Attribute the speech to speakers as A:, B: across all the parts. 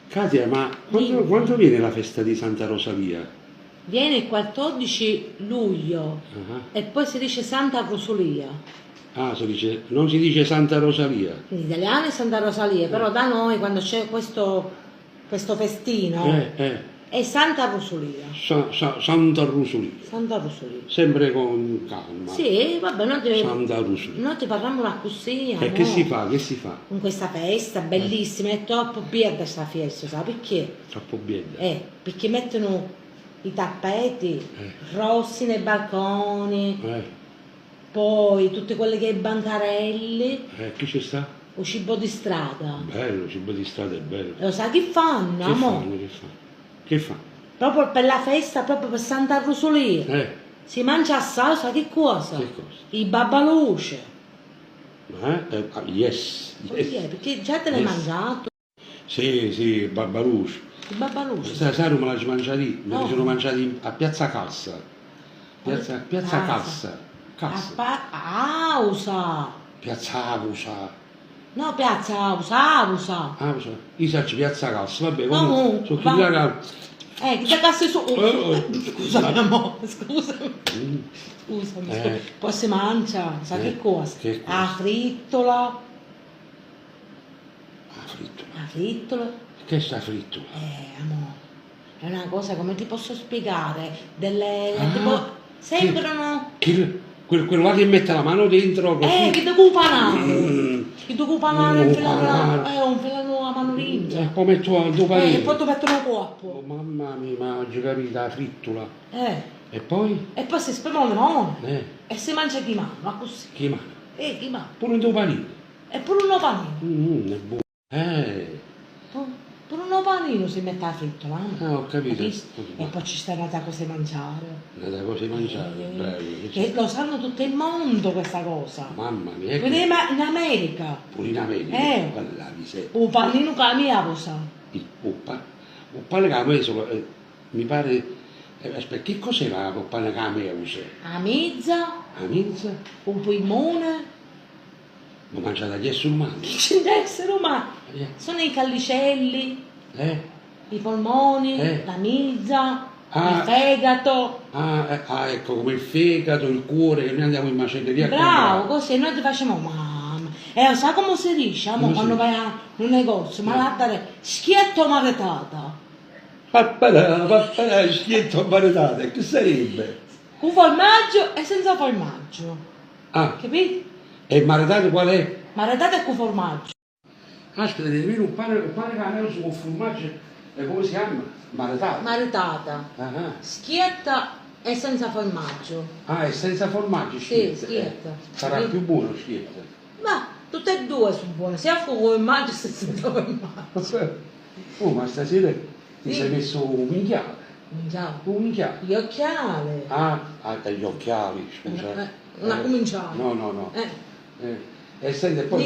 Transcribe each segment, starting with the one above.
A: Katia, ma quando viene la festa di Santa Rosalia?
B: Viene il 14 luglio
A: Ah,
B: e poi si dice Santa Rosalia.
A: non si dice Santa Rosalia.
B: In italiano è Santa Rosalia, però da noi quando c'è questo festino è Santa Rosalia.
A: Santa Rosalia.
B: Santa Rosalia.
A: Sempre con calma.
B: Sì, vabbè,
A: Santa Rosalia.
B: noi ti parliamo una così,
A: E che si fa? Che si fa?
B: con questa festa bellissima, è troppo bella questa festa, sai perché?
A: Troppo bella.
B: Perché mettono i tappeti rossi nei balconi, poi tutte quelle che è bancarelle,
A: Chi ci sta?
B: o cibo di strada.
A: Bello, il cibo di strada è bello.
B: Lo sai che fanno,
A: Che
B: amore?
A: fanno? Che fanno? Che fa?
B: Proprio per la festa, proprio per Santa Rosalia. Si mangia assai, sai che cosa?
A: Che cosa?
B: I babbaluce.
A: Yes.
B: Perché già te l'hai mangiato?
A: Sì, Barbarucci.
B: I babbaluce.
A: Sai come l'hai mangiati? Me
B: No.
A: li sono mangiati a Piazza Cassa. Piazza
B: Cassa.
A: Cassa.
B: Ausa.
A: Piazza Ausa.
B: No, piazza Ausa.
A: Ausa. Io faccio Piazza Cassa, vabbè,
B: No,
A: comunque, sono chi la
B: che te cassi su. Scusami, amore, scusami.
A: Mm.
B: Scusami. Poi si mangia, sai che cosa?
A: Che cosa?
B: La frittola.
A: Ah, fritto.
B: La frittola.
A: Che sta fritto?
B: Amore, è una cosa, come ti posso spiegare? Delle.
A: Ah,
B: tipo, sembrano.
A: Quello là che mette la mano dentro così.
B: Che ti cupanano.
A: Mm.
B: Che ti cupanano
A: Un
B: infilano la mano dentro.
A: Come tu
B: E
A: panino.
B: poi ti mettono il
A: Oh,
B: corpo.
A: mamma mia, ma oggi capito la frittola.
B: E
A: E poi?
B: si spreme il limone.
A: Eh,
B: E si mangia chi mano, ma così.
A: chi mangia?
B: Chi mano.
A: Pure un tuo panino.
B: E pure un panino.
A: È buono.
B: Pure un panino si mette la frittola.
A: Ho capito.
B: E poi ci sta un'altra cosa da mangiare.
A: Una cosa da mangiare, bello.
B: Che lo sanno tutto il mondo questa cosa.
A: Mamma mia.
B: Vedi in America.
A: Pure in America. La miseria.
B: Un panino che la mia cosa.
A: Un pane che a me mi pare. Aspetta, che cos'era il pane che a me usa?
B: La mizza,
A: La minza?
B: un polmone.
A: L'ho mangiata agli esseri umani.
B: C'è l'essere umano. Sono i callicelli, i polmoni, la mizza, il fegato.
A: Ecco, come il fegato, il cuore, che noi andiamo in macelleria a
B: Bravo,
A: comprare.
B: così noi ti facciamo mamma. E sai come si dice? Quando vai a un negozio, ma là dare schietto maritata.
A: Papà, schietto maritata, che sarebbe?
B: Con formaggio e senza formaggio. Capito?
A: E il maritato qual è?
B: Maritata e con formaggio.
A: Aspetta, devi dire un pane canaroso con formaggio, come si chiama? Maritato.
B: Maritata. Schietta e senza formaggio.
A: E senza formaggio, schietta.
B: Schietta.
A: Sarà più buono schietta.
B: Ma tutte e due sono buone, sia con formaggio che senza formaggio.
A: Oh, ma stasera ti sei messo un minchiale. Un minchiale.
B: Gli occhiali.
A: Gli occhiali, scusa.
B: Non ha cominciato.
A: No. E senti, poi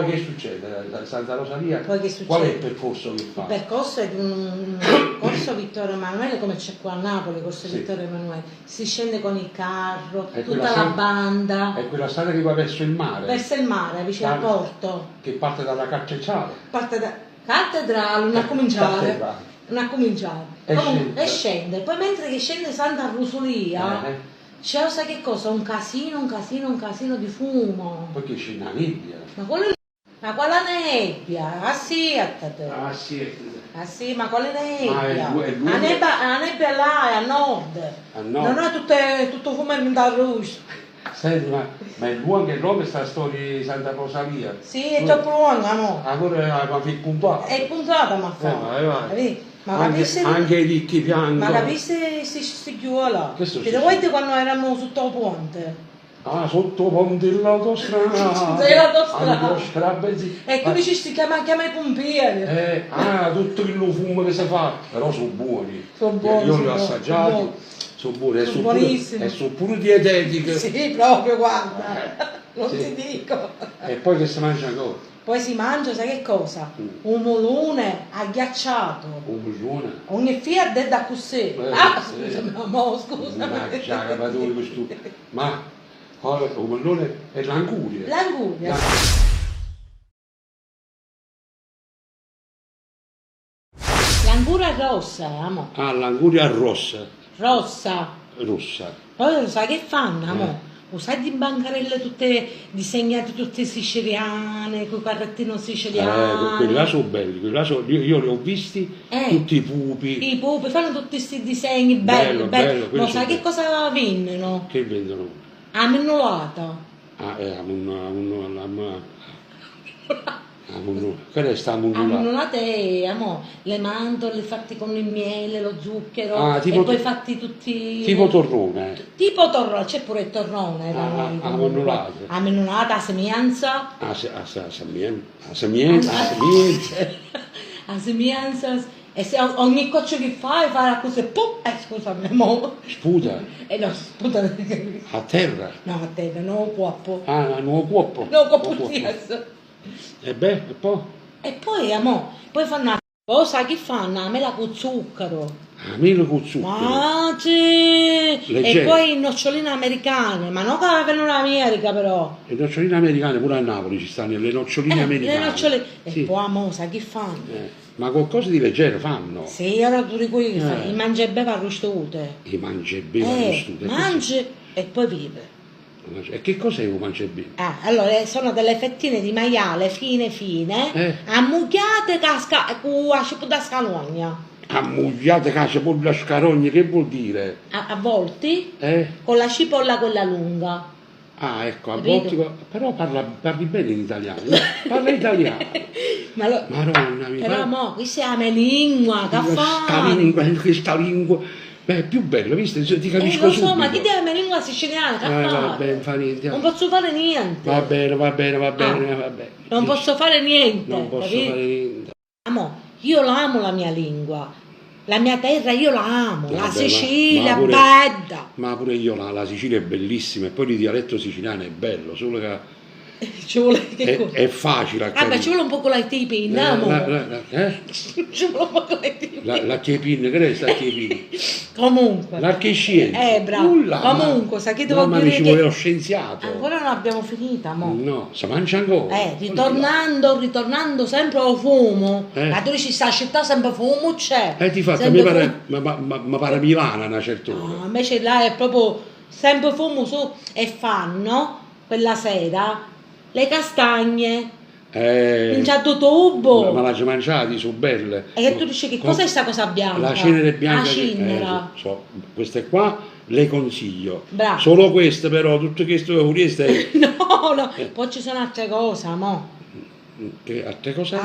A: che succede? Santa Rosalia,
B: Poi che succede?
A: Qual è il percorso che fa?
B: Il percorso è di un corso Vittorio Emanuele, come c'è qua a Napoli, corso Vittorio Emanuele. Si scende con il carro, tutta la banda.
A: È quella strada che va verso il mare.
B: Verso il mare, vicino al porto.
A: Che parte dalla cattedrale.
B: Parte da cattedrale, non ha cominciare. Non ha cominciare. E scende. Poi mentre che scende Santa Rosalia. C'è, sai che cosa? Un casino di fumo.
A: Poi che c'è una nebbia.
B: Ma quella nebbia? Aspettate. Sì, ma quale nebbia? La nebbia là è a nord. Non è tutto fumo da russo.
A: Senti, ma è lunga sta storia di Santa Rosalia?
B: Sì, è troppo lunga, no?
A: Allora ma fi puntata.
B: È puntata, ma fa.
A: Vai.
B: Ma capisci?
A: Anche i ricchi piangono.
B: Ma capisci sti giuola?
A: Che
B: Ti ricordi quando eravamo sotto il ponte?
A: Sotto ponte dell'autostrada.
B: Dell'autostrada. E tu dici chiama i pompieri.
A: Tutto il fumo che si fa. Però sono buoni.
B: Io
A: li ho assaggiati. Sono buoni.
B: Sono buonissimi.
A: E sono pure dietetiche.
B: Sì, proprio, guarda. Non ti dico.
A: E poi che si mangia ancora?
B: Poi si mangia, sai che cosa? Un molone agghiacciato.
A: Un molone?
B: Ogni Fiat è da così. Scusami, scusami.
A: Ma il molone è l'anguria.
B: L'anguria. l'anguria rossa, amo.
A: Ah, l'anguria rossa.
B: Rossa.
A: Rossa.
B: Poi lo sai che fanno, amo? Lo sai di bancarelle tutte disegnate, tutte siciliane, con il carrettino siciliano.
A: Quelli là sono belli, io li ho visti, tutti i pupi.
B: I pupi fanno tutti questi disegni belli, belli. Ma sai che cosa vendono?
A: Che vendono?
B: La minnolata.
A: Quella è sta munnolata.
B: La minnolata è, amo, le mandorle fatte con il miele, lo zucchero, e poi fatti tutti...
A: Tipo torrone.
B: Tipo torrone, c'è pure il torrone da noi.
A: La minnolata.
B: La minnolata, la semianza.
A: La semienza.
B: La semianza. E se ogni coccio che fai, fa così, pum, scusami, mo.
A: Sputa.
B: No, sputa.
A: A terra.
B: No, a terra, no, cuoppo.
A: Ah, nuovo cuoppo.
B: No, cuoppo, yes.
A: E beh, e poi?
B: E poi, amo, poi fanno, oh, sai che fanno? La mela con zucchero.
A: La mela con zucchero.
B: Ma sì. E poi noccioline americane, ma non che vengono in America però.
A: Le noccioline americane, pure a Napoli ci stanno le noccioline americane.
B: Le noccioline. Sì. E poi, amo, sai che fanno?
A: Ma qualcosa di leggero fanno?
B: Sì, ora tu dico io che fai, i mangia e beva arrostute.
A: I mangia e beva arrostute.
B: Mangi e poi vive.
A: E che cos'è un mangia e beva?
B: Allora, sono delle fettine di maiale fine, ammucchiate con la cipolla scalogna.
A: Ammucchiate con la cipolla scalogna, che vuol dire?
B: A volti, con la cipolla quella lunga.
A: Ah, ecco, a volte, però parli bene in italiano, parla italiano. Madonna mia.
B: Però mo, questa è la mia lingua, che fa?
A: Questa lingua, beh, è più bella, visto? Ti capisco
B: lo so,
A: subito.
B: ma chi deve la mia lingua siciliana, che fa?
A: Va bene, fa niente.
B: Non posso fare niente.
A: Va bene.
B: Non posso fare niente.
A: Non posso fare niente.
B: Amo, io la amo la mia lingua. La mia terra io la amo, la Sicilia, bella.
A: Ma pure io, la Sicilia è bellissima e poi il dialetto siciliano è bello, solo che
B: ci vuole che cosa?
A: È facile a capire.
B: Beh, ci vuole un po' con la tipina, Ci vuole un po' con la tipina.
A: La chiepina, che è sta chiepina?
B: Comunque.
A: L'archiscienza.
B: Bravo. Comunque, sai che devo dire?
A: Ma ci vuole lo scienziato.
B: Ancora non abbiamo finita, mo.
A: No, si mangia ancora.
B: Ritornando sempre al fumo. La tu dici, sta città sempre fumo c'è.
A: Ti fa, mi pare Milano a una certa ora.
B: No, invece là è proprio sempre fumo su e fanno quella sera le castagne. In certo tubo.
A: Ma le mangiati, sono belle.
B: E che tu dici che cos'è questa cosa bianca?
A: La cenere bianca.
B: La cinera.
A: Queste qua le consiglio.
B: Bravo.
A: Solo queste però, tutte queste
B: No, poi ci sono altre cose, mo.
A: Altre cose?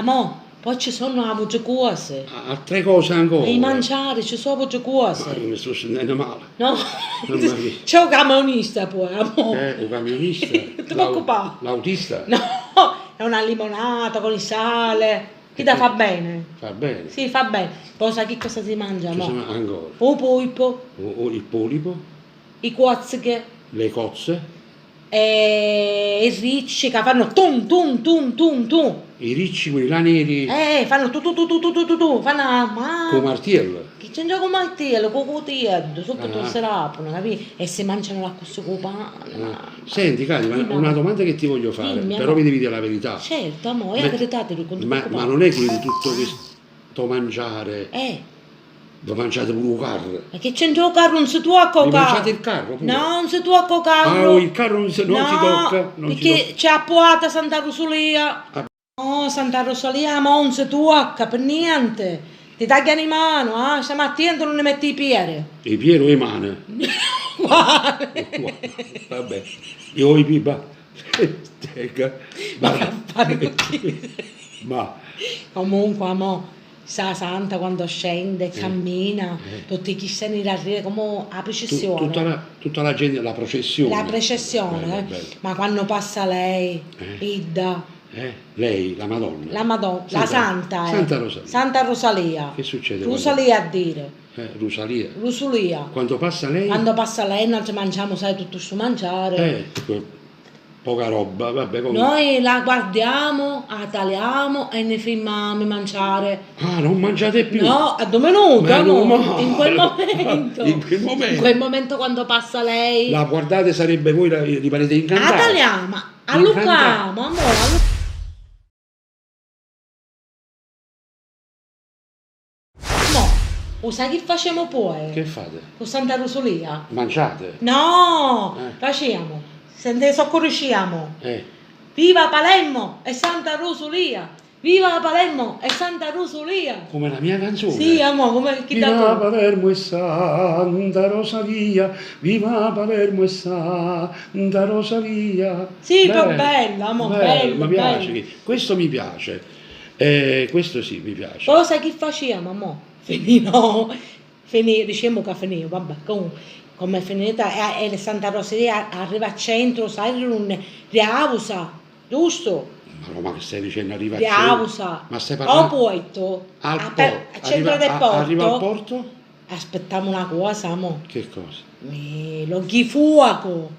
B: Mo, poi ci sono altre cose.
A: Altre cose ancora?
B: E mangiare, ci sono altre cose.
A: Ma mi sto sentendo male.
B: No, c'è un camionista poi, amore.
A: Un camionista?
B: Ti preoccupare.
A: L'autista?
B: No, è una limonata con il sale. Ti fa bene.
A: Fa bene?
B: Sì, fa bene. Poi sai che cosa si mangia, mo?
A: Ancora?
B: Il polpo.
A: Il polipo?
B: I cozze.
A: Le cozze?
B: E i ricci che fanno tum.
A: I ricci, quelli là neri?
B: Fanno tu. Fanno
A: con martello?
B: Che c'entra con martello, con cutiello, sotto tu si rapono, capi? E si mangiano la questo con pane.
A: Senti, Cati, una domanda che ti voglio fare, però mi devi dire la verità.
B: Certo, amore, è la verità,
A: ma non è che tutto questo mangiare... Lo mangiate pure il carro?
B: Ma che c'entra il carro? Non si tocca il carro.
A: Mangiate il carro pure?
B: No, non si tocca il carro.
A: Il carro non si tocca?
B: Perché c'è la poata Santa Rosalia. No, Santa Rosalia, ma non si tocca per niente. Ti tagliano in mano, stiamo attenti, non ne metti i piedi.
A: I piedi o le mani? Vabbè, io ho i pipa. Ma
B: comunque, amore. Sa Santa quando scende, cammina, tutti i cristiani arrivano come a processione.
A: Tutta la gente, la processione.
B: La processione,
A: bello.
B: Ma quando passa lei, Ida.
A: Lei, la Madonna.
B: La Madonna, la Santa.
A: Santa Rosalia.
B: Santa Rosalia.
A: Che succede?
B: Rosalia a dire.
A: Rosalia. Quando passa lei?
B: Quando passa lei noi ci mangiamo, sai, tutto questo mangiare.
A: Poca roba, vabbè.
B: Noi la guardiamo, la tagliamo e ne filmiamo mangiare.
A: Non mangiate più?
B: No, a 2 minuti,
A: no.
B: In quel momento.
A: In quel momento
B: quando passa lei.
A: La guardate, sarebbe voi, rimanete incantati.
B: La tagliamo, allucamo, amore, O sai che facciamo poi?
A: Che fate?
B: Con Santa Rosalia?
A: Mangiate?
B: No, facciamo. Se ne soccorriamo. Viva Palermo e Santa Rosalia! Viva Palermo e Santa Rosalia!
A: Come la mia canzone?
B: Sì, amo, come chi
A: Viva Palermo e Santa Rosalia, viva Palermo e Santa Rosalia.
B: Sì, bella, amo, bello,
A: mi piace,
B: bello.
A: questo mi piace, questo sì mi piace.
B: Poi sai che facciamo, amo? Diciamo che finì, vabbè, comunque, come è finita, e Santa Rosalia arriva a centro, sai, di Ausa, giusto?
A: Ma che stai dicendo? Arriva
B: Di
A: a
B: Ausa,
A: ma stai parlando?
B: o Porto,
A: Al
B: a centro del porto.
A: Arriva al porto?
B: Aspettiamo una cosa, amo.
A: Che cosa?
B: L'occhio di fuoco.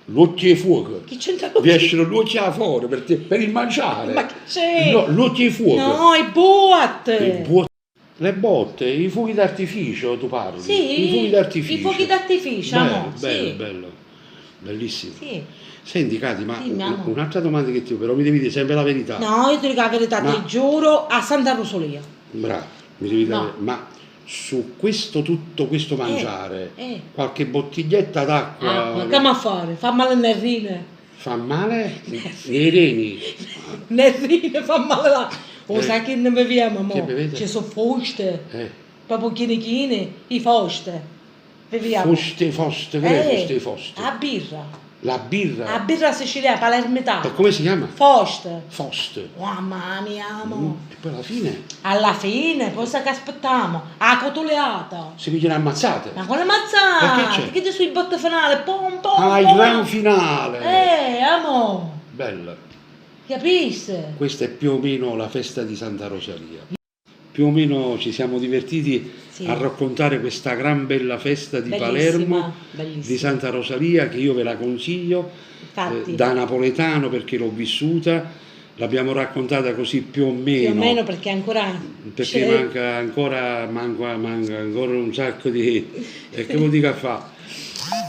A: L'occhio di fuoco.
B: Che c'entra
A: Vi escono l'occhio a fuori per il mangiare.
B: Ma che c'è?
A: No, l'occhio di fuoco.
B: No, i botte.
A: Le botte, i fuochi d'artificio tu parli?
B: Sì,
A: i fuochi d'artificio.
B: I fuochi d'artificio,
A: bello,
B: amo.
A: bello,
B: Sì.
A: bello, bellissimo.
B: Sì.
A: Senti Cati, ma
B: Dimmi, amo.
A: un'altra domanda che ti ho, però mi devi dire sempre la verità.
B: No, io ti dico la verità,
A: Ma-
B: ti giuro, a Santa Rosalia.
A: Bravo, mi devi
B: No.
A: dire, ma su tutto questo mangiare,
B: eh.
A: qualche bottiglietta d'acqua
B: Ma che mi fare? Fa male le nervine.
A: fa male? Nei reni?
B: Nervine, fa male là. O sai che ne beviamo,
A: Che
B: mo?
A: bevete?
B: Ci sono foste,
A: Eh.
B: proprio chini, i foste. Beviamo.
A: Foste, che foste?
B: A birra.
A: La birra?
B: A birra siciliana, palermitana.
A: E come si chiama?
B: Foste.
A: Foste.
B: Mamma mia, amo.
A: E poi alla fine
B: Alla fine, cosa che aspettiamo? A cotoleata.
A: si pigliano ammazzate.
B: Ma quale
A: E
B: mazzata?
A: che c'è?
B: Che c'è sui botte finale? Pom pom
A: Ah, il
B: pom.
A: gran finale!
B: Amo.
A: Bella.
B: Capisci?
A: Questa è più o meno la festa di Santa Rosalia. Più o meno ci siamo divertiti
B: Sì.
A: a raccontare questa gran bella festa di
B: Bellissima,
A: Palermo,
B: bellissima.
A: di Santa Rosalia, che io ve la consiglio
B: Infatti.
A: da napoletano perché l'ho vissuta, l'abbiamo raccontata così più o meno.
B: Più o meno perché ancora
A: Perché
B: c'è-
A: manca ancora un sacco di... E che vuol dire a fa?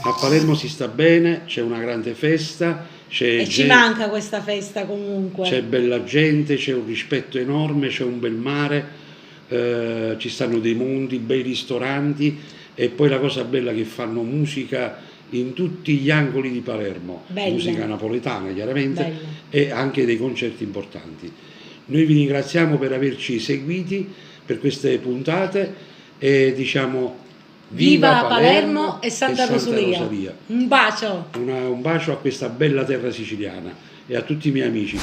A: A Palermo si sta bene, c'è una grande festa, c'è
B: e ci manca questa festa comunque.
A: c'è bella gente, c'è un rispetto enorme, c'è un bel mare, ci stanno dei monti, bei ristoranti e poi la cosa bella è che fanno musica in tutti gli angoli di Palermo,
B: Bella.
A: musica napoletana chiaramente
B: Bella.
A: e anche dei concerti importanti. Noi vi ringraziamo per averci seguiti per queste puntate e diciamo
B: Viva Palermo e Santa Rosalia.
A: Rosalia.
B: Un bacio.
A: Un bacio a questa bella terra siciliana e a tutti i miei amici.